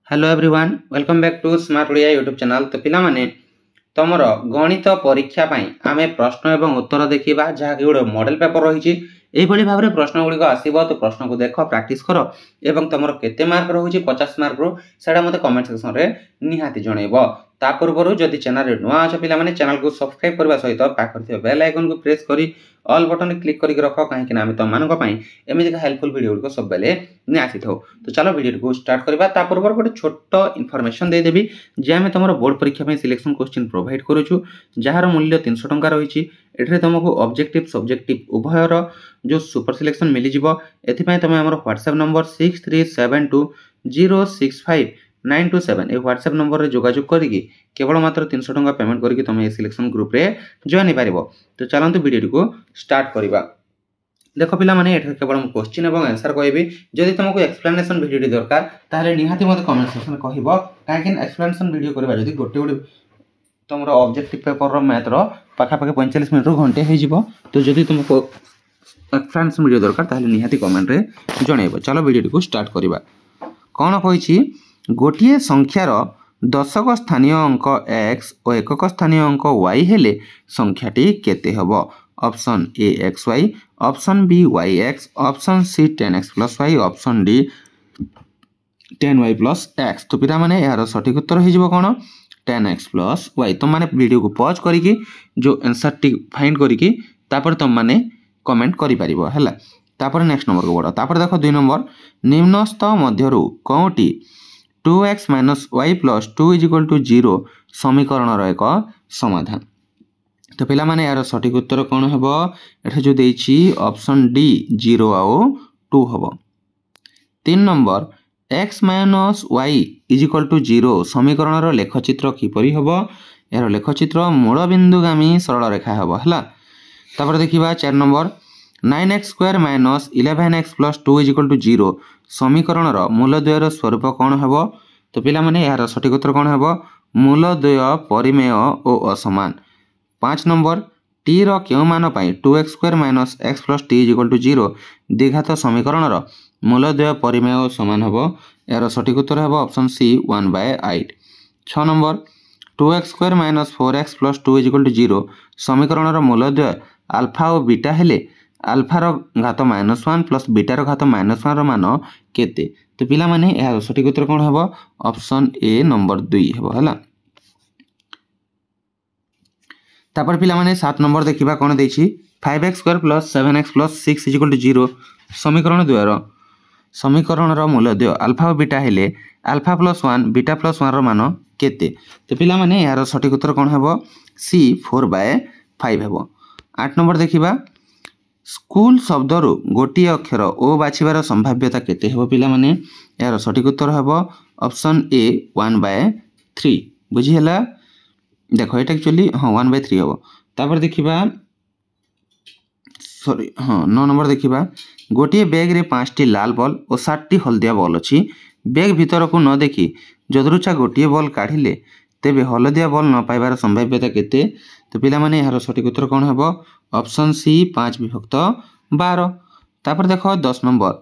Hello everyone welcome back to smart Odia YouTube channel. तो पिला माने तमर गणित परीक्षा पाई आमे प्रश्न एवं उत्तर देखिबा जहा कि गोटे मॉडल पेपर रही एभली भाव में प्रश्न गुड़िक आसो। तो प्रश्न को देख प्रैक्टिस कर एवं तुम केते मार्क रही 50 मार्क रू से मत कमेंट सेक्शन में निहाती जनइब। ता पूर्व जदि चैनल नुआ अच्छे पे चैनल को सब्सक्राइब करने सहित पाखर बेल आइकन को प्रेस कर ऑल बटन क्लिक करके रख कहीं आम तुम एमती हेल्पफुल वीडियो गुड़िक सब बेले नहीं आसी था। तो चलो वीडियो को स्टार्ट करवा। ता पूर्व गोटे छोट इनफॉरमेशन देदेवी जे आम तुम बोर्ड परीक्षा सिलेक्शन क्वेश्चन प्रोवाइड करुचु जार मूल्य 300 टंका रही। एठरे तुमको ऑब्जेक्टिव सब्जेक्टिव उभयर जो सुपर सिलेक्शन मिल जाव। एथिपाई तुम आम व्हाट्सएप नंबर 6372065927 ए व्हाट्सएप नंबर रे जोगाजोग करिकी केवल मात्र 300 टंका पेमेंट करके तुम ए सिलेक्शन ग्रुप रे जॉइन पारिबो। तो चलंतु वीडियो को स्टार्ट करवा। देख पिला माने एठरे केवल क्वेश्चन एवं आंसर कहबी। जदि तुमको एक्सप्लेनेशन वीडियो दरकार ताले निहाती मते कमेंट सेक्शन कहबो काहे एक्सप्लेनेशन वीडियो करबा जदि गोटे तुम ऑब्जेक्टिव पेपर मैथ रो पाखापाखि 45 मिनट घंटे हो। तो जदि तुमको एक्सप्लेनेशन वीडियो दरकार ताले निहाती कमेंट रे जणैबो। चलो वीडियो को स्टार्ट करवा। कौन कही गोटे संख्यार दशक स्थानीय अंक x और एकक स्थानीय अंक y हेले संख्याटी केते हबो। Option A x y, option B y x, option C 10x plus y, option D 10y plus x. तो पिता माने यार सठिक उत्तर हो कौन 10x प्लस वाई। तुम माने वीडियो को पॉज करके जो आंसर टी फाइंड करके तापर तुम माने कमेंट करि परिबो हैला। तापर नेक्स्ट नंबर को बढ़। तापर देखो 2 नंबर निम्नस्थ मध्यरु कौटी 2x minus y plus 2 equal to 0 समीकरण एक समाधान। तो पिला माने यार सठिक उत्तर कौन हम एठे जो देछि ऑप्शन डी 0 आउ 2 हम। 3 number x minus y equal to 0 समीकरण लेखचित्र किपरि हम। यार लेखचित्र मूल बिंदुगामी सरल रेखा हम हैला। तापर देखिबा 4 number 9x square minus 11x plus 2 equal to 0 समीकरण मूलद्वयर स्वरूप कौन हम। तो पिला माने यार सठिक उत्तर कौन हम मूलद्वय परिमेय और असमान। 5 नंबर टी रो क्यों मान पाई 2x square minus x plus t equal to 0 द्विघात समीकरण मूलद्वय परिमेय और समान हम। यार सठिक उत्तर हम option C 1/8। 6 number 2x square minus 4x plus 2 equal to 0 समीकरण मूलद्वय आल्फा और बीटा हेले आल्फार घात -1 प्लस बीटार घात -1 मान केते। तो पिला माने यार सठिक उत्तर कौन हम ऑप्शन ए नंबर 2 हम है। तापर पिला माने 7 नंबर देखिबा कौन देछि 5x square plus 7x plus 6 equal to 0 समीकरण द्वयर समीकरण मूलद्वय आल्फा और बीटा हेले आल्फा प्लस 1 बीटा प्लस 1 मान केते। तो पिला माने यार सठिक उत्तर कौन हम सी 4/5 हम। 8 नंबर देखिबा स्कूल शब्दरु गोटी अक्षर ओ बाछिबार संभाव्यता केते हेबो। पिला माने यार सठिक उत्तर हेबो ऑप्शन ए 1/3 बुझी हला। देखो एटा एक्चुअली हां 1/3 हेबो। तापर देखिबा सॉरी हां 9 नंबर देखिबा गोटी बैग रे 5टी लाल बॉल और 7टी हलदिया बॉल अछि। बैग भीतर को न देखि जदरुचा गोटी बॉल काढिले तेबे हलदिया बॉल न पाइबार संभाव्यता केते। तो पिला माने यार सठिक उत्तर कौन हेबो ऑप्शन सी 5/12। तापर देखो 10 नंबर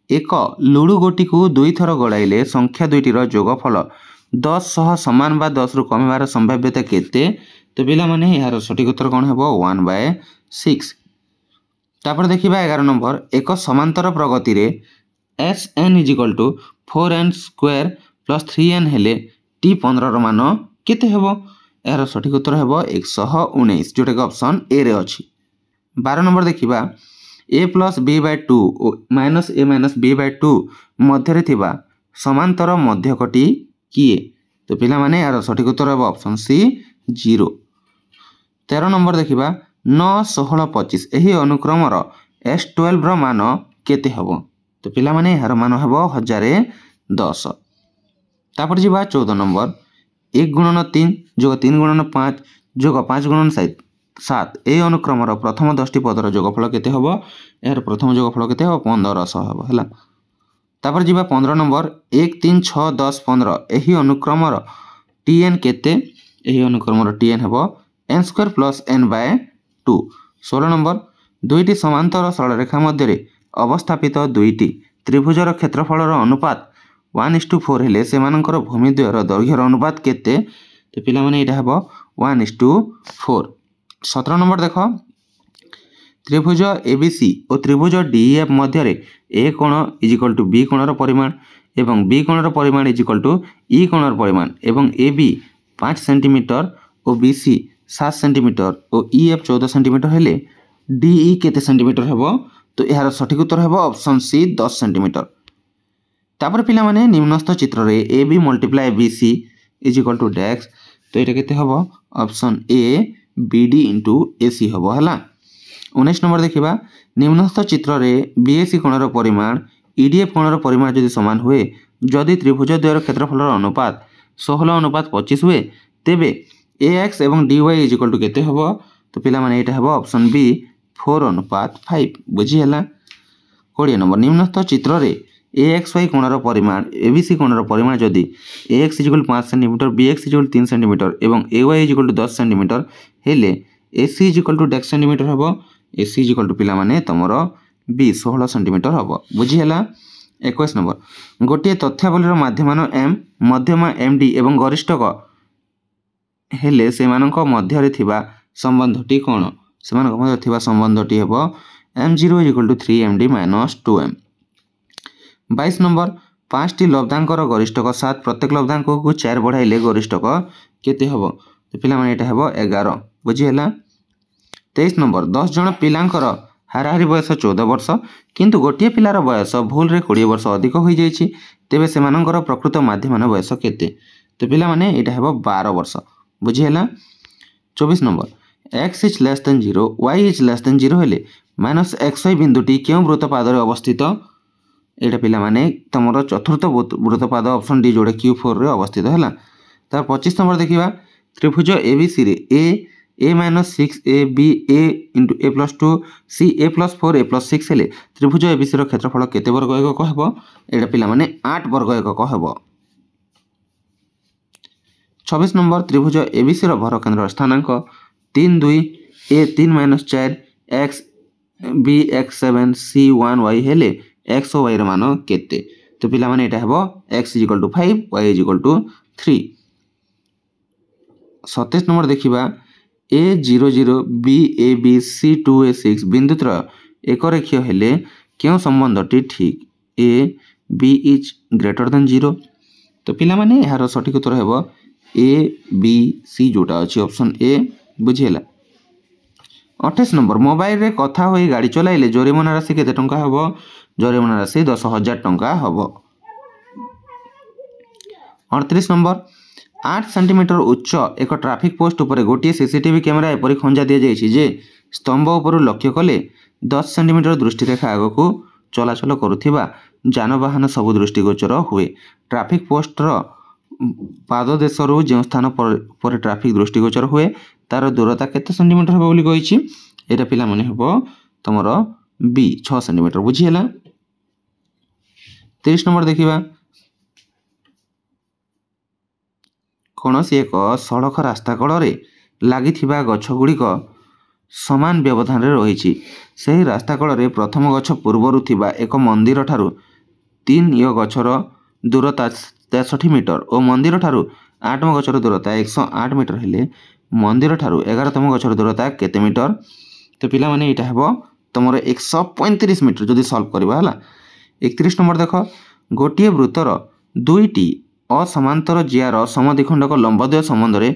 एक लुडु गोटी को 2 थर गड़ाइले संख्या दुईटीर जोगफल 10 सह समान बा 10 रु कमिबार संभाव्यता केते। तो पिला माने यार सठिक उत्तर कौन हेबो 1/6। तापर देखिबा 11 नंबर एक समांतर प्रगति रे SN equal to 4n square plus 3n हेले t15 मान केते हेबो। यार सठिक उत्तर हेबो 119 जोटा कि ऑप्शन ए रे अछि। 12 नंबर देखिबा a plus b by 2 minus a minus b by 2 मध्य थिबा समांतर मध्यकटी किए। तो पिला माने यार सठिक उत्तर हेबो ऑप्शन सी 0। 13 नंबर देखिबा 9 16 25 एही अनुक्रमर S12 रो मान केते हेबो। तो पिला माने यार मान हेबो 1010। तापर जिबा 14 नंबर 1 गुणन 3 जोग 3 गुणन 5 जोग 5 गुणन 7 ए अनुक्रमर प्रथम 10टी पदर जोगफल केते हबो। यार प्रथम जोगफल केते हबो 1500 हबो हैला। तापर जिबा 15 नंबर 1 3 6 10 15 एही अनुक्रमर tn केते। एही अनुक्रमर tn हबो n square plus n/2। 16 number दुईटी समांतर सरल रेखा मध्य अवस्थापित दुईटी त्रिभुजर क्षेत्रफलर अनुपात 1:4 ହେଲେ ସେମାନଙ୍କର ଭୂମିଦ୍ୱୟର ଦୈର୍ଘ୍ୟର ଅନୁପାତ କେତେ? ତ ପିଲାମାନେ ଏଇଟା ହେବ 1:4। 17 ନମ୍ବର ଦେଖ, ତ୍ରିଭୁଜ ABC ଓ ତ୍ରିଭୁଜ DEF ମଧ୍ୟରେ A କୋଣ = B କୋଣର ପରିମାଣ ଏବଂ B କୋଣର ପରିମାଣ = E କୋଣର ପରିମାଣ ଏବଂ AB 5 ସେଣ୍ଟିମିଟର ଓ BC 7 ସେଣ୍ଟିମିଟର ଓ EF 14 ସେଣ୍ଟିମିଟର ହେଲେ DE କେତେ ସେଣ୍ଟିମିଟର ହେବ? ତ ଏହାର ସଠିକ ଉତ୍ତର ହେବ ଅପସନ୍ C 10 ସେଣ୍ଟିମିଟର। ତାପରେ ପିଲାମାନେ ନିମ୍ନସ୍ଥ ଚିତ୍ରରେ AB × BC = ଡ୍ୟାକ୍ସ, ତ ଏଇଟା କେତେ ହେବ? ଅପସନ୍ A BD × AC ହେବ ହେଲା। 19 ନମ୍ବର ଦେଖିବା, ନିମ୍ନସ୍ଥ ଚିତ୍ରରେ BAC କୋଣର ପରିମାଣ EDF କୋଣର ପରିମାଣ ଯଦି ସମାନ ହୁଏ, ଯଦି ତ୍ରିଭୁଜ ଦ୍ୱୟର କ୍ଷେତ୍ରଫଳର ଅନୁପାତ 16:25 ହୁଏ, ତେବେ AX ଏବଂ DY = କେତେ ହେବ? ତ ପିଲାମାନେ ଏଇଟା ହେବ ଅପସନ୍ B 4:5। ବୁଝିହେଲା। 20 ନମ୍ବର, ନିମ୍ନସ୍ଥ ଚିତ୍ରରେ AXY କୋଣର ପରିମାଣ ABC କୋଣର ପରିମାଣ ଯଦି AX = 5 ସେଣ୍ଟିମିଟର, BX = 3 ସେଣ୍ଟିମିଟର ଏବଂ AY = 10 ସେଣ୍ଟିମିଟର ହେଲେ AC = ଡ୍ୟାକ୍ସ ସେଣ୍ଟିମିଟର ହେବ। AC = ପିଲାମାନେ ତମର B 16 ସେଣ୍ଟିମିଟର ହେବ। ବୁଝିହେଲା। 21 ନମ୍ବର, ଗୋଟିଏ ତଥ୍ୟାବଳୀର ମାଧ୍ୟମାନ M, ମଧ୍ୟମା MD ଏବଂ ଗରିଷ୍ଠକ ହେଲେ ସେମାନଙ୍କ ମଧ୍ୟରେ ଥିବା ସମ୍ବନ୍ଧଟି କ'ଣ? ସେମାନଙ୍କ ମଧ୍ୟରେ ଥିବା ସମ୍ବନ୍ଧଟି ହେବ M0 = 3MD - 2M। 22 ନମ୍ବର, 5ଟି ଲବ୍ଧାଙ୍କର ଗରିଷ୍ଠକ 7, ପ୍ରତ୍ୟେକ ଲବ୍ଧାଙ୍କକୁ 4 ବଢ଼ାଇଲେ ଗରିଷ୍ଠକ କେତେ ହେବ? ତ ପିଲାମାନେ ଏଇଟା ହେବ 11। ବୁଝିହେଲା। 23 ନମ୍ବର, 10 ଜଣ ପିଲାଙ୍କର ହାରାହାରି ବୟସ 14 ବର୍ଷ କିନ୍ତୁ ଗୋଟିଏ ପିଲାର ବୟସ ଭୁଲରେ 20 ବର୍ଷ ଅଧିକ ହୋଇଯାଇଛି, ତେବେ ସେମାନଙ୍କର ପ୍ରକୃତ ମାଧ୍ୟମାନ ବୟସ କେତେ? ତ ପିଲାମାନେ ଏଇଟା ହେବ 12 ବର୍ଷ। ବୁଝିହେଲା। 24 number, X is less than 0, Y is less than 0 ହେଲେ -XY ବିନ୍ଦୁଟି କେଉଁ ବୃତ୍ତପାଦରେ ଅବସ୍ଥିତ? ଏଇଟା ପିଲାମାନେ ତମର ଚତୁର୍ଥ ବୃତ୍ତପାଦ ଅପସନ୍ D ଯୋଉଟା Q4ରେ ଅବସ୍ଥିତ ହେଲା। ତାର 25 ନମ୍ବର ଦେଖିବା, ତ୍ରିଭୁଜ ABCରେ A -6AB A × A+2 C A+4 A+6 ହେଲେ ତ୍ରିଭୁଜ ABCର କ୍ଷେତ୍ରଫଳ କେତେ ବର୍ଗ ଏକକ ହେବ? ଏଇଟା ପିଲାମାନେ 8 ବର୍ଗ ଏକକ ହେବ। 26 number, ତ୍ରିଭୁଜ ABCର ଭରକେନ୍ଦ୍ର ସ୍ଥାନାଙ୍କ 3, 2 A 3 - 4 X B X 7 C 1 Y ହେଲେ X ଓ Y ର ମାନ କେତେ? ତ ପିଲାମାନେ ଏଇଟା ହେବ X = 5 Y = 3। 27 ନମ୍ବର ଦେଖିବା, A00 BAB C2A6 ବିନ୍ଦୁତ୍ରୟ ଏକରେଖୀୟ ହେଲେ କେଉଁ ସମ୍ବନ୍ଧଟି ଠିକ୍? A B is greater than 0। ତ ପିଲାମାନେ ଏହାର ସଠିକ ଉତ୍ତର ହେବ A B C ଯୋଉଟା ଅଛି ଅପସନ୍ A। ବୁଝିହେଲା। 28 ନମ୍ବର, ମୋବାଇଲରେ କଥା ହୋଇ ଗାଡ଼ି ଚଲାଇଲେ ଜୋରିମାନା ରାଶି କେତେ ଟଙ୍କା ହେବ? ଜୋରିମାନା ରାଶି 10,000 ଟଙ୍କା ହେବ। 38 ନମ୍ବର, 8 ସେଣ୍ଟିମିଟର ଉଚ୍ଚ ଏକ ଟ୍ରାଫିକ୍ ପୋଷ୍ଟ ଉପରେ ଗୋଟିଏ CCTV କ୍ୟାମେରା ଏପରି ଖଞ୍ଜା ଦିଆଯାଇଛି ଯେ ସ୍ତମ୍ଭ ଉପରୁ ଲକ୍ଷ୍ୟ କଲେ 10 ସେଣ୍ଟିମିଟର ଦୃଷ୍ଟିରେଖା ଆଗକୁ ଚଳାଚଳ କରୁଥିବା ଯାନବାହନ ସବୁ ଦୃଷ୍ଟିଗୋଚର ହୁଏ। ଟ୍ରାଫିକ୍ ପୋଷ୍ଟର ପାଦଦେଶରୁ ଯେଉଁ ସ୍ଥାନ ପରେ ଟ୍ରାଫିକ୍ ଦୃଷ୍ଟିଗୋଚର ହୁଏ ତାର ଦୂରତା କେତେ ସେଣ୍ଟିମିଟର ହେବ ବୋଲି କହିଛି? ଏଇଟା ପିଲାମାନେ ହେବ ତମର B 6 ସେଣ୍ଟିମିଟର। ବୁଝିହେଲା। 30 ନମ୍ବର ଦେଖିବା, କୌଣସି ଏକ ସଡ଼କ ରାସ୍ତା କଡ଼ରେ ଲାଗିଥିବା ଗଛଗୁଡ଼ିକ ସମାନ ବ୍ୟବଧାନରେ ରହିଛି। ସେହି ରାସ୍ତା କଡ଼ରେ ପ୍ରଥମ ଗଛ ପୂର୍ବରୁ ଥିବା ଏକ ମନ୍ଦିର ଠାରୁ 3 ଗଛର ଦୂରତା 63 ମିଟର ଓ ମନ୍ଦିର ଠାରୁ 8ମ ଗଛର ଦୂରତା 108 ମିଟର ହେଲେ ମନ୍ଦିର ଠାରୁ 11ତମ ଗଛର ଦୂରତା କେତେ ମିଟର? ତ ପିଲାମାନେ ଏଇଟା ହେବ ତମର 135 ମିଟର ଯଦି ସଲ୍ଭ କରିବା ହେଲା। 31 ନମ୍ବର ଦେଖ, ଗୋଟିଏ ବୃତ୍ତର 2ଟି ଅସମାନ୍ତର ଜିଆର ସମଦ୍ୱିଖଣ୍ଡକ ଲମ୍ବଦ୍ୱୟ ସମ୍ବନ୍ଧରେ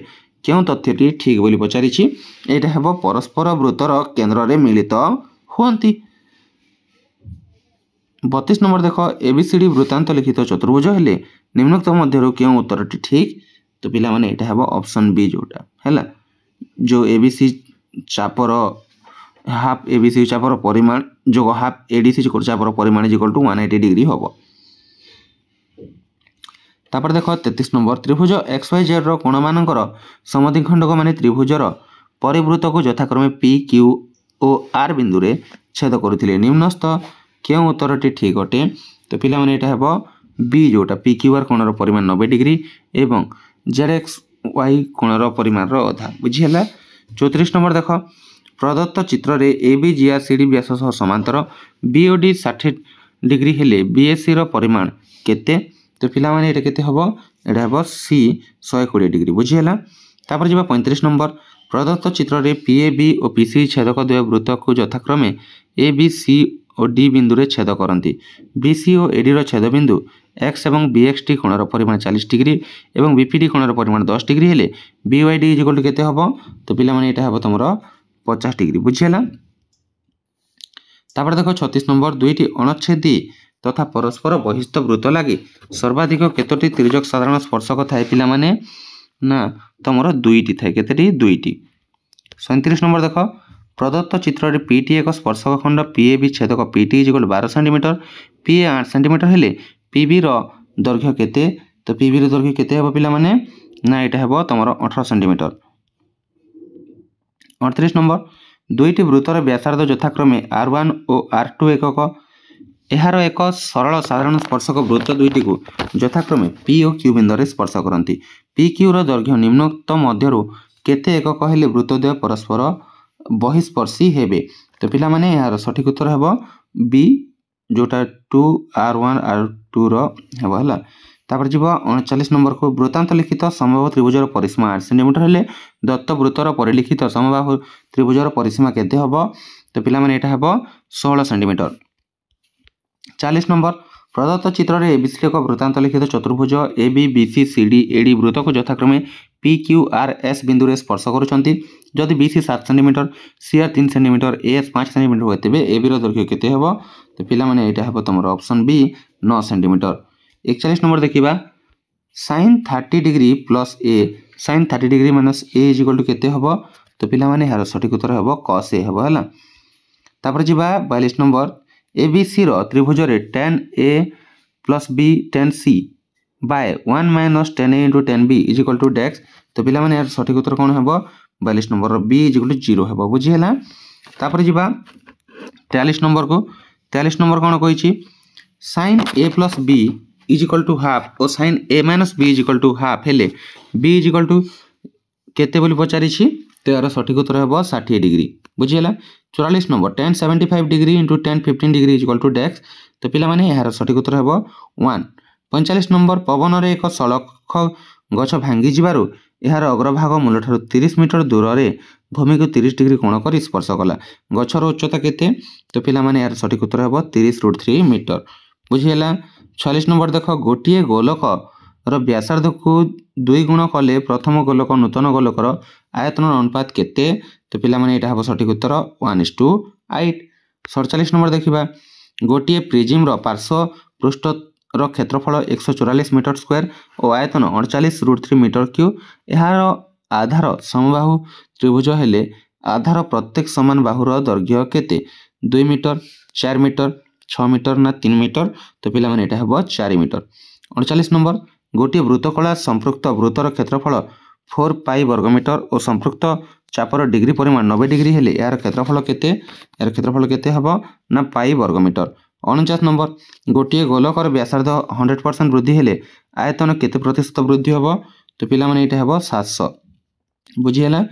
କେଉଁ ତଥ୍ୟଟି ଠିକ୍ ବୋଲି ପଚାରିଛି? ଏଇଟା ହେବ ପରସ୍ପର ବୃତ୍ତର କେନ୍ଦ୍ରରେ ମିଳିତ ହୁଅନ୍ତି। 32 ନମ୍ବର ଦେଖ, ABCD ବୃତ୍ତାନ୍ତ ଲିଖିତ ଚତୁର୍ଭୁଜ ହେଲେ ନିମ୍ନୋକ୍ତ ମଧ୍ୟରୁ କେଉଁ ଉତ୍ତରଟି ଠିକ୍? ତ ପିଲାମାନେ ଏଇଟା ହେବ ଅପସନ୍ B ଯୋଉଟା ହେଲା। ଯେଉଁ ABC ଚାପର ହାଫ୍ ABC ଚାପର ପରିମାଣ ଯୋଗ ହାଫ୍ ADC ଚାପର ପରିମାଣ = 180 ଡିଗ୍ରୀ ହେବ। ତାପରେ ଦେଖ 33 ନମ୍ବର, ତ୍ରିଭୁଜ XYZ ର କୋଣମାନଙ୍କର ସମଦ୍ୱିଖଣ୍ଡକ ମାନେ ତ୍ରିଭୁଜର ପରିବୃତ୍ତକୁ ଯଥାକ୍ରମେ P Q ଓ R ବିନ୍ଦୁରେ ଛେଦ କରୁଥିଲେ। ନିମ୍ନସ୍ଥ କେଉଁ ଉତ୍ତରଟି ଠିକ୍ ଅଟେ? ତ ପିଲାମାନେ ଏଇଟା ହେବ B ଯୋଉଟା PQR କୋଣର ପରିମାଣ 90 ଡିଗ୍ରୀ ଏବଂ ZXY କୋଣର ପରିମାଣର ଅଧା। ବୁଝିହେଲା। 34 ନମ୍ବର ଦେଖ, ପ୍ରଦତ୍ତ ଚିତ୍ରରେ AB GR CD ବ୍ୟାସ ସହ ସମାନ୍ତର BOD 60 ଡିଗ୍ରୀ ହେଲେ BAC ର ପରିମାଣ କେତେ? तो पिला माने एटा केते हबो एटा हबो सी 120 डिग्री बुझियला। तापर जिबा 35 नंबर प्रदत्त चित्र रे पीएबी और पीसी छेदक द्वय वृत्त को यथाक्रमे ए बी सी और डी बिंदु रे छेद करंती। बीसी और एडी रो छेद बिंदु एक्स एवं बीएक्सटी कोणर परिमाण 40 डिग्री एवं बीपीडी कोणर परिमाण 10 डिग्री हेले बीवाईडी इक्वल टू केते हबो तो पिला माने एटा हबो तमरो 50 डिग्री बुझियला। तापर देखो 36 नंबर दुईटी अणच्छेदी तथा परस्पर बहिस्थ वृत्त लगी सर्वाधिक केतोटी तिर्यक साधारण स्पर्शक थाए पिला माने ना तमरो दुईटी थाए केतेटी दुईटी। 37 नंबर देखो प्रदत्त चित्र रे पीटी एक स्पर्शक खंड पीएबी छेदक पीटी इक्वल 12 सेंटीमीटर पीए 8 सेंटीमीटर हेले पीबी रो दैर्घ्य केते तो पीबी रो दैर्घ्य केते हबो पिला माने ना एटा हबो तमरो 18 सेंटीमीटर। 38 नंबर दुईटी वृत्तर व्यासार्ध यथाक्रमे R1 और R2 एकक एहार एक सरल साधारण स्पर्शक वृत्त दुईटी को यथाक्रमे P और Q बिंदु रे स्पर्श करती। पी क्यू रो दैर्घ्य निम्नोक्त मध्यरु केते एकक हेले वृत्तद्वय परस्पर बहिस्पर्शी हेबे तो पिला माने एहार सठिक उत्तर हेबो बी जोटा 2R1 R2 रो हेबो हला। तापर जीव 39 नंबर को वृत्तांत लिखित समबाहु त्रिभुजर परिसीमा 8 सेंटीमीटर हेले दत्त वृत्तर परिलिखित समबाहु त्रिभुजर परिसीमा केते हबो तो पिला माने एटा हबो 16 सेंटीमीटर। 40 नंबर प्रदत्त चित्र रे एबीसी एक वृत्तांत लिखित चतुर्भुज A B B C C D AD वृत्त को यथाक्रमे पी क्यू आर एस बिंदु रे स्पर्श करुछंती। जदि BC 7 centimetre C R 3 centimetre S 5 centimetre होय तेबे एबी रो दैर्घ्य केते हबो तो पिला माने एटा हबो तमरो ऑप्शन बी 9 सेंटीमीटर। 41 नंबर देखिबा sin 30 degree plus A sin 30 degree minus A equal to केते हबो तो पिला माने हार सठिक उत्तर हबो cos ए हबो हला। तापर जिबा 42 नंबर एबीसी रो त्रिभुज रे tan a plus b tan c by 1 minus tan a into tan b equal to डेक्स तो पिला माने यार सठिक उत्तर कोन हबो 42 नंबर रो b इक्वल टू 0 हबो बुझी हला। तापर जिबा 43 नंबर को 43 नंबर कोन कहिछि sin a plus b equal to half और sin a minus b equal to half हेले b इक्वल टू केते बोली पचारि छि तो यार सठिक उत्तर हबो 60 डिग्री बुझी हला। 44 number tan 75 degree into tan 15 degree equal to डेक्स तो पिला माने यार सठिक उत्तर हबो 1। 45 नंबर पवन रे एक सड़क गछ भांगी जिबारु यार अग्रभाग मूल ठारू 30 मीटर दूर रे भूमि को 30 डिग्री कोण कर स्पर्श कला गछर उच्चता केते तो पिला माने यार सठिक उत्तर हबो 30√3 मीटर बुझी हला। 46 नंबर देखो गोटिए गोलक रो व्यासार्ध को 2 गुण कले प्रथम गोलक नूतन गोलकर आयतन अनुपात केते तो पिला माने एटा हबो सठिक उत्तर 1:8। 47 नंबर देखिबा गोटिए प्रिज्म रो पार्श्व पृष्ठ रो क्षेत्रफल 144 मीटर स्क्वायर और आयतन 38√3 मीटर क्यूब एहार आधार समबाहु त्रिभुज हेले आधार प्रत्येक समान बाहुर दैर्घ्य केते 2 मीटर 4 मीटर 6 मीटर ना 3 मीटर तो पिला माने एटा हबो 4 मीटर। 39 नंबर गोटिए वृत्तकला संपृक्त वृत्तर क्षेत्रफल 4 पाई वर्ग मीटर और संपृक्त चापर डिग्री परिमाण 90 डिग्री हेले यार क्षेत्रफल केते हबो ना पाई वर्ग मीटर। 49 नंबर गोटिए गोलकर व्यासार्ध 100% वृद्धि हेले आयतन केते प्रतिशत वृद्धि हबो तो पिला माने एटा हबो 700 बुझी हला।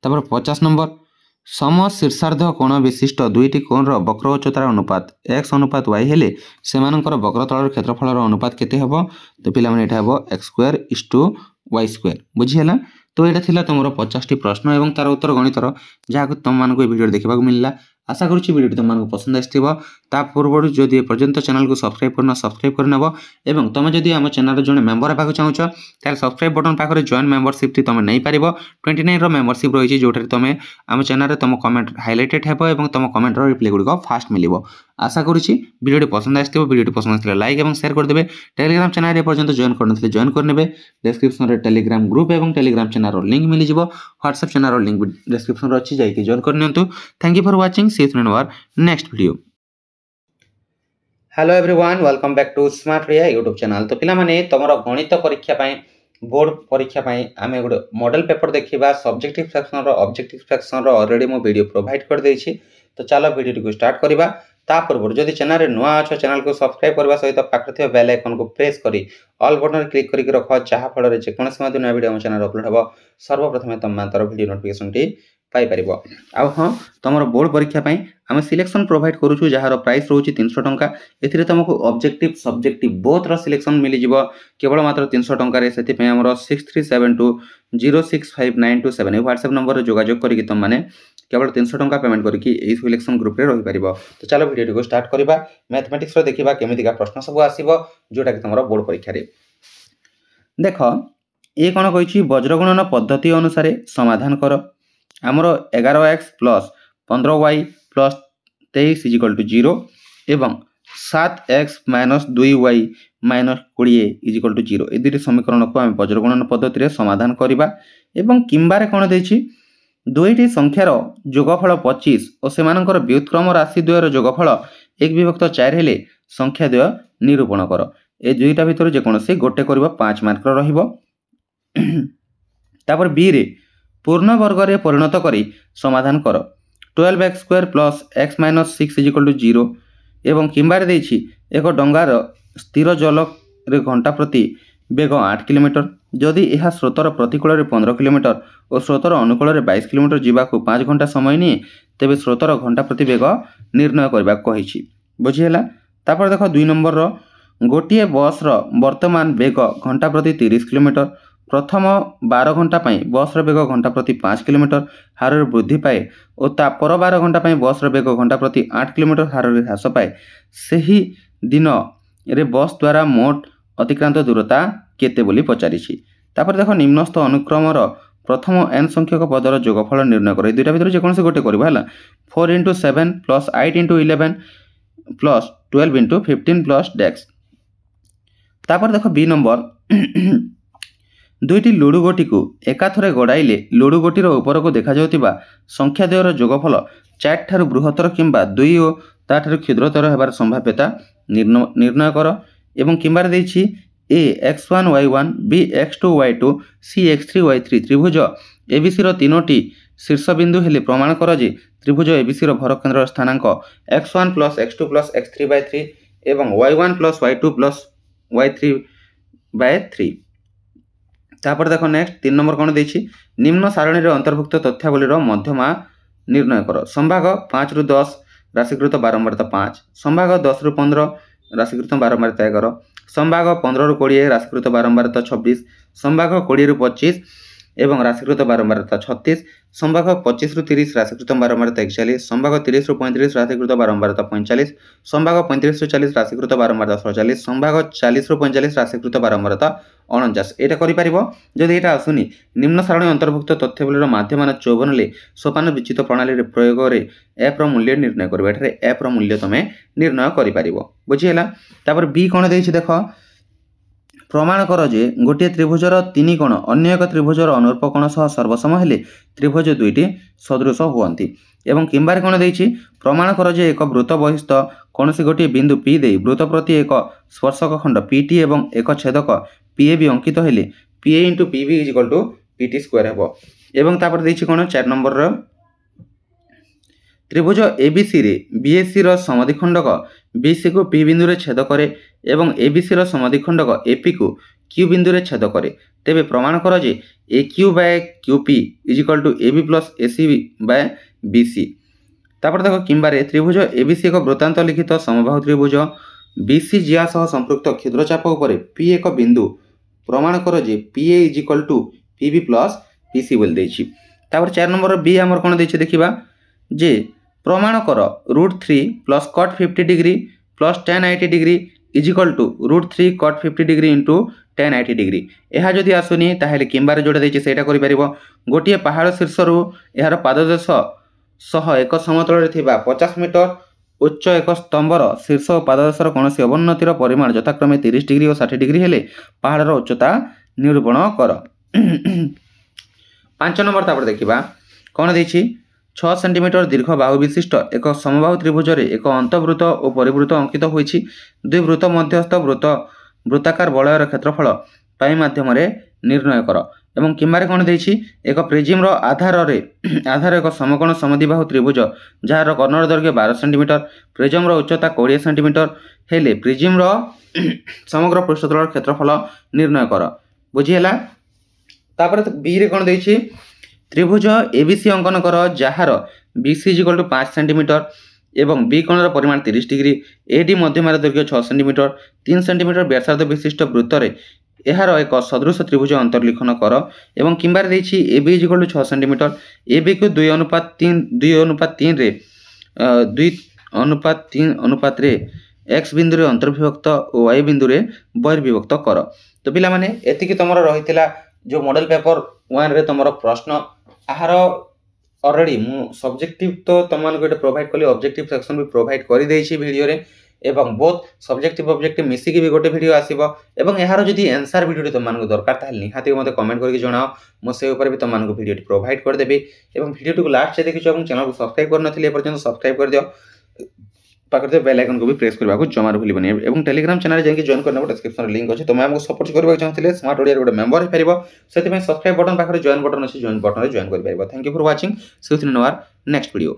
तापर 50 नंबर सम शीर्षार्ध कोण विशिष्ट दुईटी कोण रो वक्र उच्चतार अनुपात x अनुपात y हेले सेमानकर वक्र तळर क्षेत्रफलर अनुपात केते हबो तो पिला माने एटा हबो x² बुझी हला। तो एटा थिला तमरो 50 टी प्रश्न एवं तार उत्तर गणितर जहाको तुम मानको ए वीडियो देखिबाक मिलला। आशा करूछि वीडियो तुम मानको पसंद आस्थिबो ता पूर्वरु जदि पर्यंत चैनल को सब्सक्राइब करनबो एवं तुम जदि हम चैनल जने मेंबर हेबाक चाहूछ तार सब्सक्राइब बटन पाखरे जॉइन मेंबरशिप टी तुम नै पारिबो 29 रो मेंबरशिप रहिछि जोठारे तुम हम चैनल रे तुम कमेंट हाइलाइटेड हेबो एवं तुम कमेंट रो रिप्लाई गुडी को फास्ट मिलिबो। आशा करूछि वीडियो पसंद आस्थिबो वीडियो पसंद आस्थिले लाइक एवं शेयर कर देबे। टेलीग्राम चैनल रे पर्यंत जॉइन करनथले जॉइन करनेबे डिस्क्रिप्शन रे टेलीग्राम ग्रुप एवं टेलीग्राम चैनल रो लिंक मिलि जिवो व्हाट्सएप चैनल रो लिंक डिस्क्रिप्शन रे अछि जाई कि जॉइन करनियंतु। Thank you for watching see you in our next video. Hello everyone welcome back to smart Riya YouTube channel. तो पिला माने तमरो गणित परीक्षा पई बोर्ड परीक्षा पई आमे गुड मॉडल पेपर देखिबा सब्जेक्टिव सेक्शन रो ऑलरेडी मो वीडियो प्रोवाइड कर देछि। तो चलो वीडियो को स्टार्ट करबा। ता पूर्व जदि चैनल रे नुआ अछ चैनल को सब्सक्राइब करबा सहित पाखरे थे बेल आइकन को प्रेस करी ऑल बटन क्लिक करी रखो जहा फल रे जे कोनसे मध्ये नया वीडियो हम चैनल अपलोड हबो सर्वप्रथम तुम मानतर वीडियो नोटिफिकेशन टी पाई परिबो। आ हां तमरो बोर्ड परीक्षा पई आम सिलेक्शन प्रोवाइड करूँ जार प्राइस रोचे 300 टंका ए तुमको ऑब्जेक्टिव सब्जेक्टिव बोथ रो सिलेक्शन मिल जाव केवल मात्र 300 टंकार से 6372065927 व्हाट्सएप नंबर जोगाजोग करके तुम मैंने केवल 300 टंका पेमेंट करके सिलेक्शन ग्रुप रे रही पारिबो। तो चलो वीडियो को स्टार्ट करबा। मैथमेटिक्स रो देखिबा केमितिका प्रश्न सब आसीबो जोटा कि तुमरो बोर्ड परीक्षा रे। देखो ये कौन कही वज्रगुणन पद्धति अनुसार समाधान कर। आमर 11x plus 15y plus 23 is equal to 0 एवं 7x minus 2y minus 20 equal to 0 ए दुईटी समीकरण को आम वज्रगुणन पद्धति समाधान करवा। एवं किंबारे कौन देछि दुईटी संख्यार जोगफल 25 और सेमानकर व्युत्क्रम राशि द्वयर जोगफल 1/4 हेले संख्या द्वय निरूपण कर। ए दुईटा भितर जेकोसी गोटे कर 5 मार्क रहिबो। तापर बी रे पूर्ण वर्ग रे परिणत करी समाधान कर। 12x square plus x minus 6 equal to 0 एवं किंबारे देछि एक डंगार स्थिर जल रे घंटा प्रति बेग 8 किलोमीटर जदि यह स्रोतर प्रतिकूल 15 किलोमीटर और स्रोतर अनुकूल 22 किलोमीटर जीवाकू 5 घंटा समय निए तेबे स्रोतर घंटा प्रति बेग निर्णय करबा कहिछि। बुझिहेला। तापर देखो 2 नंबर रो गोटे बस रो वर्तमान बेग घंटा प्रति 30 किलोमीटर प्रथम 12 घंटा बस बेग घंटा प्रति 5 किलोमीटर हार वृद्धि पाए और तापर 12 घंटा बस बेग घंटा प्रति 8 किलोमीटर हार ह्रास पाए सही दिन रे बस द्वारा मोट अतिक्रांत दूरता केते बोली पचारिछि। तापर देखो निम्नस्थ अनुक्रम प्रथम n संख्यक पदर जोगफल निर्णय कर। दुईटा भितर जेकोसी गोटे करबा हला 4 × 7 प्लस 8 × 11 प्लस 12 × 15 प्लस डेक्स। तापर देखो बी नंबर दुईटी लुडु गोटी को एकाथरे गड़ाइले लुडु गोटीर ऊपर को देखा जाउतिबा संख्या द्वयर जोगफल 4 ठारू बृहत्तर किंबा 2 और ताठारू क्षुद्रतर हेबार संभाव्यता निर्णय कर। एवं किंबार देछि ए x1 y1 b x2 y2 c x3 y3 त्रिभुज एबीसी रो तीनोटी शीर्ष बिंदु हेले प्रमाण कर जे त्रिभुज एबीसी रो भरकेंद्र स्थानांक x1 plus x2 plus x3 by 3 एवं y1 plus y2 plus y3 by 3। तापर देखो नेक्स्ट 3 नंबर कौन देछि निम्न सारणी रे अंतर्भुक्त तथ्यावली रो मध्यमा निर्णय कर। संभाग 5 ରୁ 10 राशिकृत बारंबारता 5 संभाग 10 ରୁ 15 राशिकृत बारंबारता 11 संभाग 15 ରୁ 20 राशिकृत बारंबारता 26 संभाग 20 ରୁ 25 एवं राशिकृत बारंबारता 36 संभाग 25 ରୁ 30 राशिकृत बारंबारता 41 संभाग 30 ରୁ 35 राशिकृत बारंबारता 45 संभाग 35 ରୁ 40 राशिकृत बारंबारता 47 संभाग 40 ରୁ 45 राशिकृत बारंबारता 49। एटा करि पारिबो जदि एटा आसुनी निम्न सारणी अंतर्भुक्त तथ्यावलीर माध्यम 54 ले सोपान विचित प्रणाली रे प्रयोग रे f रो मूल्य निर्णय करबो। एठारे f रो मूल्य तमे निर्णय करि पारिबो। बुझिहेला। तापर b कोन देछि देखो प्रमाण कर जे गोटे त्रिभुजर 3 कोण अन्य एक त्रिभुजर अनुरूप कोण सह सर्वसम हेले त्रिभुज दुईटी सदृश हुअन्ति। एवं किंबारे कोण देछि प्रमाण कर जे एक वृत्त बहिस्थ कोनोसी गोटे बिंदु p दे वृत्त प्रति एक स्पर्शक खंड pt एवं एक छेदक pab अंकित हेले pa * pb = pt स्क्वायर हेबो। एवं तापर देछि कोण 4 नंबर रो त्रिभुज एबीसी रे बीएससी रो समद्विखंडक बीसी को पी बिंदु रे छेद करे एवं एबीसी रो समद्विखंडक एपी को क्यू बिंदु रे छेद करे तेबे प्रमाण कर जे AQ by QP = AB plus AC by BC। तापर देखो किंबारे त्रिभुज एबीसी एक वृत्तांत लिखित समबाहु त्रिभुज BC जिया सह संपृक्त क्षुद्रचाप उपरे P एक बिंदु प्रमाण कर जे PA = PB प्लस PC बोल देछि। तापर 4 नंबर बी हमर कोन देछि देखिबा जे प्रमाण कर √3 plus cot 50 degree plus tan 80 degree = √3 cot 50 degree into tan 80 degree. यह जदि आसुनी ताहेले किंबारे जोड़ा देछि सेटा करि परिबो। गोटिए पहाड़ शीर्ष रु यार पाददेश सह एक समतल रे थिबा 50 मीटर उच्च एक स्तंभर शीर्ष पाददेशर कोनोसी अवनतिर परिमाण यथाक्रमे 30 डिग्री और 60 डिग्री हेले पहाड़र उच्चता निरूपण कर। 5 नंबर तापर देखिबा कोन देछि 6 सेंटीमीटर दीर्घ बाहु विशिष्ट एक समबाहु त्रिभुज रे एक अंतवृत्त और परिवृत्त अंकित होइछि। दुई वृत्त मध्यस्थ वृत्ताकार वलयर क्षेत्रफल पाई माध्यम रे निर्णय कर। एवं किंबारे कोन देछि एक प्रिज्म रो आधार एक समकोण समद्विबाहु त्रिभुज जार कर्णर दैर्घ्य 12 सेंटीमीटर प्रिज्म रो उच्चता 20 सेंटीमीटर हेले प्रिज्म रो समग्र पृष्ठतल क्षेत्रफल निर्णय कर। बुझिहेला। तापर बी रे कोन देछि त्रिभुज एबीसी अंकन कर जहार BC = 5 सेंटीमीटर এবং বি কোণর পরিমাণ 30 ডিগ্রি, এডি মধ্যমার দৈর্ঘ্য 6 সেন্টিমিটর, 3 সেন্টিমিটর ব্যাসার্ধ বিশিষ্ট বৃত্তরে এହାର ଏକ ସଦୃଶ ତ୍ରିଭୁଜ ଅନ୍ତର୍ଲିଖନ କର ଏବଂ କିମ୍ବାରେ ଦେଇଛି AB = 6 ସେଣ୍ଟିମିଟର, ABକୁ 2:3ରେ 2:3 x ବିନ୍ଦୁରେ ଅନ୍ତର୍ବିଭକ୍ତ ଓ y ବିନ୍ଦୁରେ ବହିର୍ବିଭକ୍ତ କର। ତ ପିଲାମାନେ ଏତିକି ତମର ରହିଥିଲା ଯେଉଁ ମଡେଲ ପେପର 1ରେ ତମର ପ୍ରଶ୍ନ। ଆହାର ଅଲରେଡ଼ି ମୁଁ ସବଜେକ୍ଟିଭ ତ ତମମାନଙ୍କୁ ଏଠି ପ୍ରୋଭାଇଡ଼ କଲି, ଅବଜେକ୍ଟିଭ ସେକ୍ସନ ବି ପ୍ରୋଭାଇଡ଼ କରିଦେଇଛି ଭିଡ଼ିଓରେ ଏବଂ ବୋଥ୍ ସବଜେକ୍ଟିଭ ଅବଜେକ୍ଟିଭ ମିଶିକି ବି ଗୋଟେ ଭିଡ଼ିଓ ଆସିବ ଏବଂ ଏହାର ଯଦି ଆନ୍ସର ଭିଡ଼ିଓଟି ତୁମମାନଙ୍କୁ ଦରକାର ତାହେଲେ ନିହାତି ମୋତେ କମେଣ୍ଟ କରିକି ଜଣାଅ, ମୁଁ ସେ ଉପରେ ବି ତୁମମାନଙ୍କୁ ଭିଡ଼ିଓଟି ପ୍ରୋଭାଇଡ଼ କରିଦେବି। ଏବଂ ଭିଡ଼ିଓଟିକୁ ଲାଷ୍ଟ ଯାଏ ଦେଖିଛ ଏବଂ ଚ୍ୟାନେଲକୁ ସବସ୍କ୍ରାଇବ କରିନଥିଲି ଏପର୍ଯ୍ୟନ୍ତ ସବସ୍କ୍ରାଇବ କରିଦିଅ, ପାଖରେ ବେଲ୍ ଆଇକନକୁ ବି ପ୍ରେସ୍ କରିବାକୁ ଜମାରୁ ଭୁଲିବନି ଏବଂ ଟେଲିଗ୍ରାମ ଚ୍ୟାନେଲ ଯାଇକି ଜଏନ୍ କରିନେବ, ଡେସ୍କ୍ରିପ୍ସନରେ ଲିଙ୍କ୍ ଅଛି। ତୁମେ ଆମକୁ ସପୋର୍ଟ କରିବାକୁ ଚାହୁଁଥିଲେ ସ୍ମାର୍ଟ ଓଡ଼ିଆରେ ଗୋଟେ ମେମ୍ବର ହେଇପାରିବ, ସେଥିପାଇଁ ସବସ୍କ୍ରାଇବ ବଟନ୍ ପାଖରେ ଜଏନ୍ ବଟନ୍ ଅଛି, ଜଏନ୍ ବଟନରେ ଜଏନ୍ କରିପାରିବ। Thank you for watching, see you in our next video.